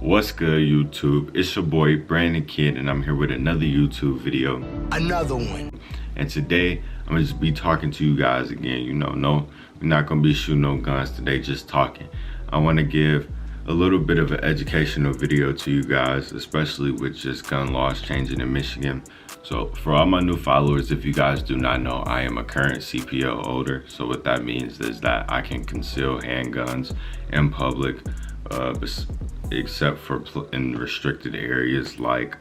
What's good, YouTube? It's your boy Brandon Kid, and I'm here with another YouTube video. Another one. And today I'm gonna just be talking to you guys again. No, we're not gonna be shooting no guns today, just talking. I want to give a little bit of an educational video to you guys, especially with just gun laws changing in Michigan. So for all my new followers, if you guys do not know, I am a current CPL holder. So what that means is that I can conceal handguns in public, except for in restricted areas like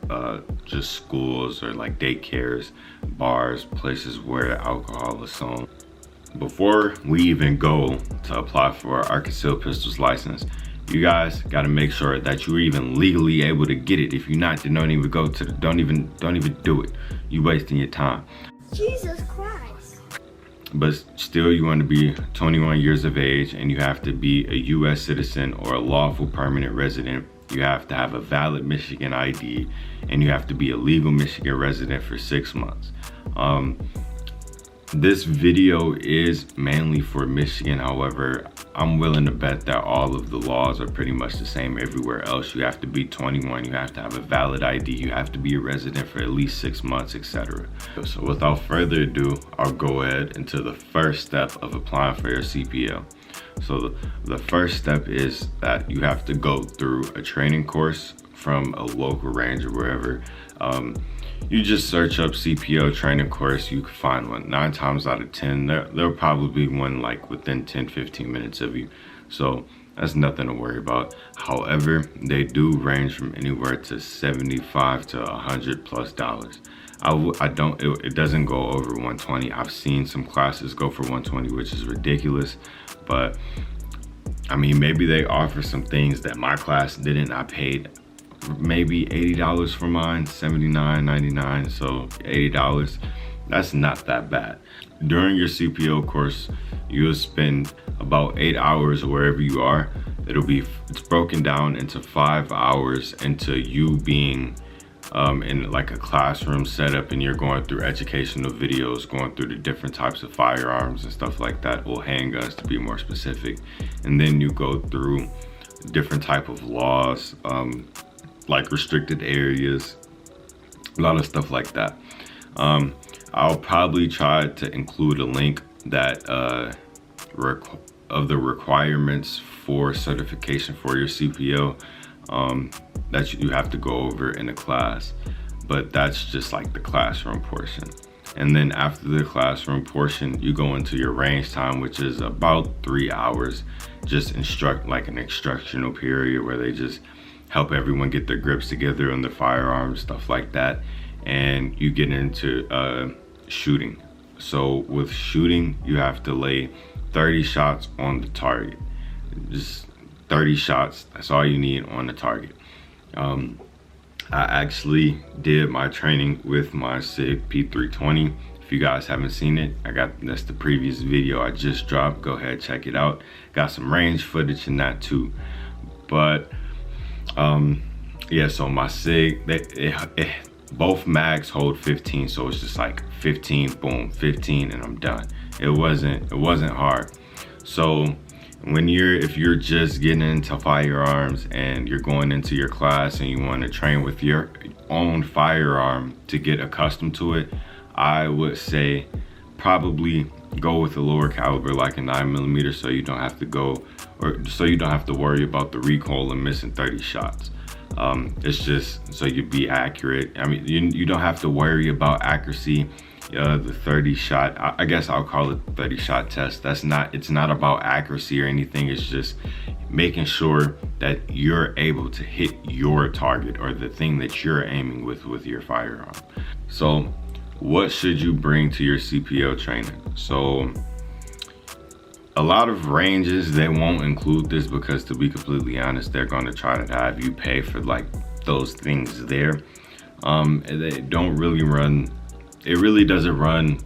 just schools or like daycares, bars, places where alcohol is sold. Before we even go to apply for our concealed pistols license, you guys got to make sure that you're even legally able to get it. If you're not, then don't even go to the, don't even do it. You wasting your time. Jesus Christ. But still, you want to be 21 years of age, and you have to be a U.S. citizen or a lawful permanent resident. You have to have a valid Michigan ID, and you have to be a legal Michigan resident for 6 months. This video is mainly for Michigan. However, I'm willing to bet that all of the laws are pretty much the same everywhere else. You have to be 21, you have to have a valid ID, you have to be a resident for at least 6 months, etc. So without further ado, I'll go ahead into the first step of applying for your CPL. So the first step is that you have to go through a training course from a local range or wherever. You just search up CPL training course, you can find one. 9 times out of 10, there'll probably be one like within 10-15 minutes of you. So that's nothing to worry about. However, they do range from anywhere to $75 to $100+. It doesn't go over 120. I've seen some classes go for 120, which is ridiculous. But I mean, maybe they offer some things that my class didn't. I paid maybe $80 for mine, $79.99, so $80. That's not that bad. During your CPL course, you'll spend about 8 hours wherever you are. It's broken down into 5 hours into you being in like a classroom setup, and you're going through educational videos, going through the different types of firearms and stuff like that, or handguns to be more specific. And then you go through different type of laws, like restricted areas, a lot of stuff like that. I'll probably try to include a link that of the requirements for certification for your CPL that you have to go over in a class, but that's just like the classroom portion. And then after the classroom portion, you go into your range time, which is about 3 hours, just like an instructional period where they just help everyone get their grips together on the firearms, stuff like that. And you get into shooting. So with shooting, you have to lay 30 shots on the target. Just 30 shots, that's all you need on the target. I actually did my training with my SIG P320. If you guys haven't seen it, that's the previous video I just dropped. Go ahead, check it out. Got some range footage in that too. But yeah, so my SIG, both mags hold 15, so it's just like 15, boom, 15, and I'm done. It wasn't hard. So if you're just getting into firearms and you're going into your class and you want to train with your own firearm to get accustomed to it, I would say probably go with a lower caliber, like a 9mm, so you don't have to worry about the recoil and missing 30 shots. It's just so you be accurate. I mean, you don't have to worry about accuracy. The 30 shot, I guess I'll call it 30 shot test. It's not about accuracy or anything. It's just making sure that you're able to hit your target or the thing that you're aiming with your firearm. So what should you bring to your CPL training? So a lot of ranges, they won't include this because, to be completely honest, they're going to try to have you pay for like those things there. They don't really run, it really doesn't run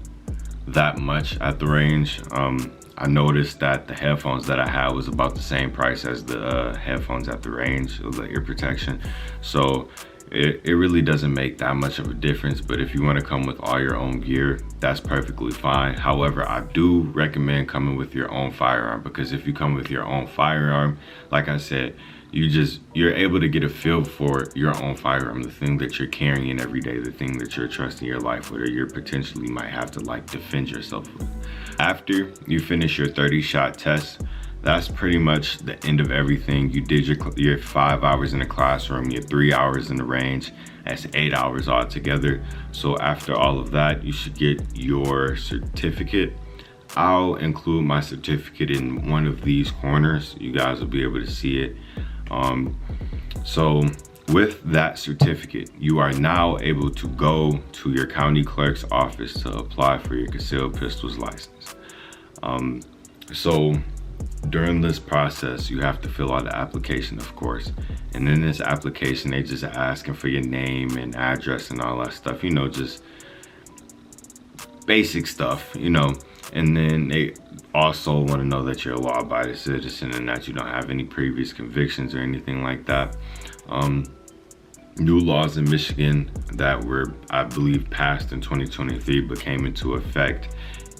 that much at the range. I noticed that the headphones that I had was about the same price as the headphones at the range, the ear protection. So it really doesn't make that much of a difference. But if you want to come with all your own gear, that's perfectly fine. However, I do recommend coming with your own firearm, because if you come with your own firearm, like I said, you're able to get a feel for your own firearm, the thing that you're carrying every day, the thing that you're trusting your life with, or you potentially might have to like defend yourself with. After you finish your 30-shot test, that's pretty much the end of everything. You did your 5 hours in the classroom, your 3 hours in the range. That's 8 hours altogether. So after all of that, you should get your certificate. I'll include my certificate in one of these corners. You guys will be able to see it. So with that certificate, you are now able to go to your county clerk's office to apply for your concealed pistols license. So during this process, you have to fill out the application, of course. And in this application, they just asking for your name and address and all that stuff, you know, just basic stuff, you know. And then they also want to know that you're a law-abiding citizen and that you don't have any previous convictions or anything like that. New laws in Michigan that were, I believe, passed in 2023 but came into effect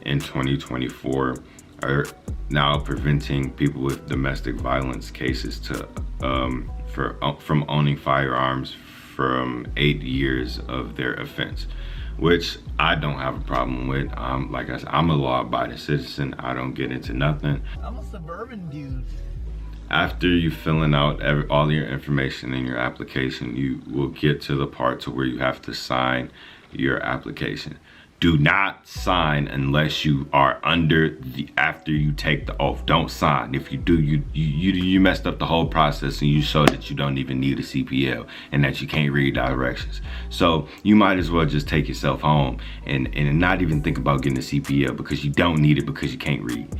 in 2024 are now preventing people with domestic violence cases from owning firearms from 8 years of their offense, which I don't have a problem with. Like I said, I'm a law-abiding citizen. I don't get into nothing. I'm a suburban dude. After you filling out all your information in your application, you will get to the part to where you have to sign your application. Do not sign unless you are after you take the oath. Don't sign. If you do, you messed up the whole process and you show that you don't even need a CPL and that you can't read directions. So you might as well just take yourself home and not even think about getting a CPL because you don't need it because you can't read.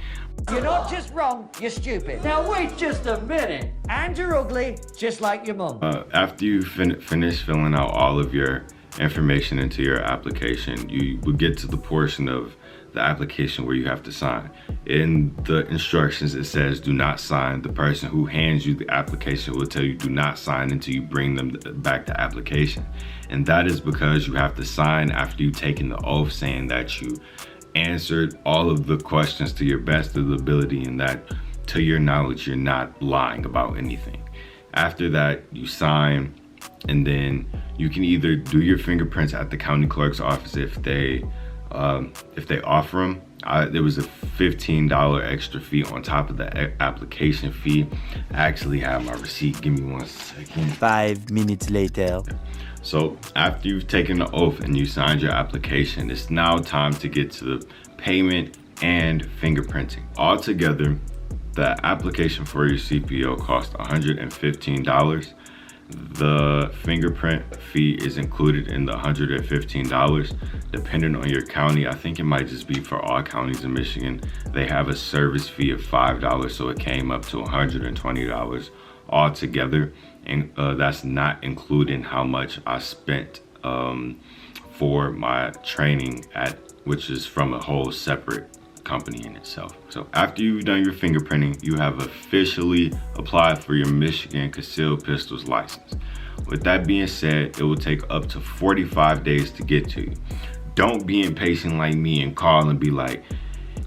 You're not just wrong, you're stupid. Now wait just a minute. And you're ugly, just like your mum. After you finish filling out all of your information into your application, you will get to the portion of the application where you have to sign. In the instructions, it says do not sign. The person who hands you the application will tell you do not sign until you bring them back the application. And that is because you have to sign after you've taken the oath saying that you answered all of the questions to your best of the ability and that to your knowledge you're not lying about anything. After that, you sign, and then you can either do your fingerprints at the county clerk's office if they offer them. There was a $15 extra fee on top of the application fee. I actually have my receipt. Give me 1 second. 5 minutes later. So after you've taken the oath and you signed your application, it's now time to get to the payment and fingerprinting. Altogether, the application for your CPO cost $115. The fingerprint fee is included in the $115. Depending on your county, I think it might just be for all counties in Michigan, they have a service fee of $5, so it came up to $120 altogether. And that's not including how much I spent for my training which is from a whole separate company in itself. So after you've done your fingerprinting, you have officially applied for your Michigan concealed pistols license. With that being said, it will take up to 45 days to get to you. Don't be impatient like me and call and be like,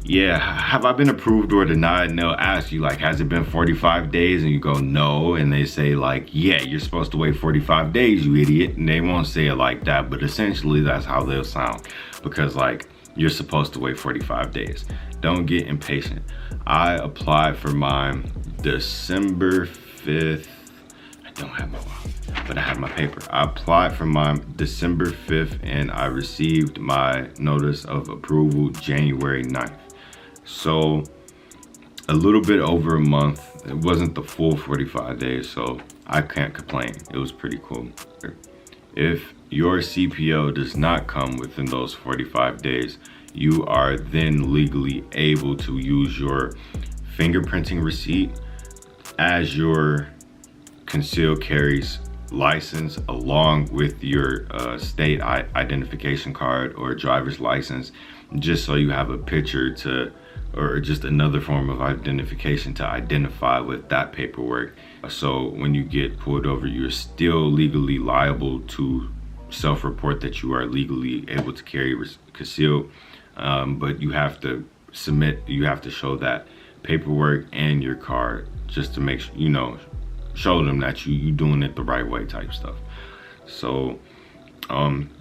yeah, have I been approved or denied? And they'll ask you like, has it been 45 days? And you go, no. And they say like, yeah, you're supposed to wait 45 days, you idiot. And they won't say it like that, but essentially that's how they'll sound, because like, you're supposed to wait 45 days. Don't get impatient. I applied for mine December 5th. I don't have my wallet, but I have my paper. I applied for mine December 5th and I received my notice of approval January 9th. So a little bit over a month. It wasn't the full 45 days, so I can't complain. It was pretty cool. If your CPO does not come within those 45 days, you are then legally able to use your fingerprinting receipt as your concealed carries license along with your state identification card or driver's license, just so you have a picture or just another form of identification to identify with that paperwork. So when you get pulled over, you're still legally liable to self-report that you are legally able to carry concealed, but you have to show that paperwork and your card just to make sure, show them that you doing it the right way type stuff. So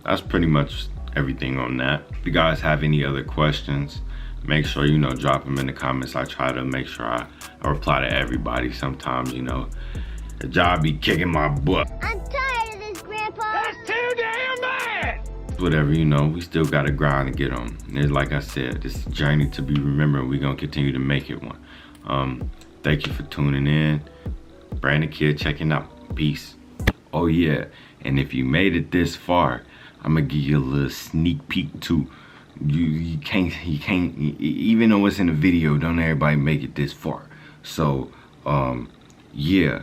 that's pretty much everything on that. If you guys have any other questions, make sure, you know, drop them in the comments. I try to make sure I reply to everybody. Sometimes, you know, the job be kicking my butt. I'm tired of this, Grandpa. That's too damn bad! Whatever, you know, we still got to grind and get on. And like I said, this journey to be remembered. We're going to continue to make it one. Thank you for tuning in. Brandon Kid checking out. Peace. Oh yeah, and if you made it this far, I'm gonna give you a little sneak peek too. You can't even though it's in the video, don't everybody make it this far. So yeah,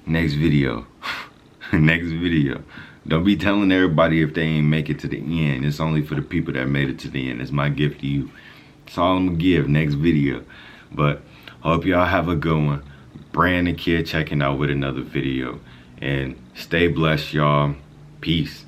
next video. Next video, don't be telling everybody if they ain't make it to the end. It's only for the people that made it to the end. It's my gift to you. That's all I'm gonna give. Next video. But hope y'all have a good one. Brandon Kid checking out with another video. And stay blessed, y'all. Peace.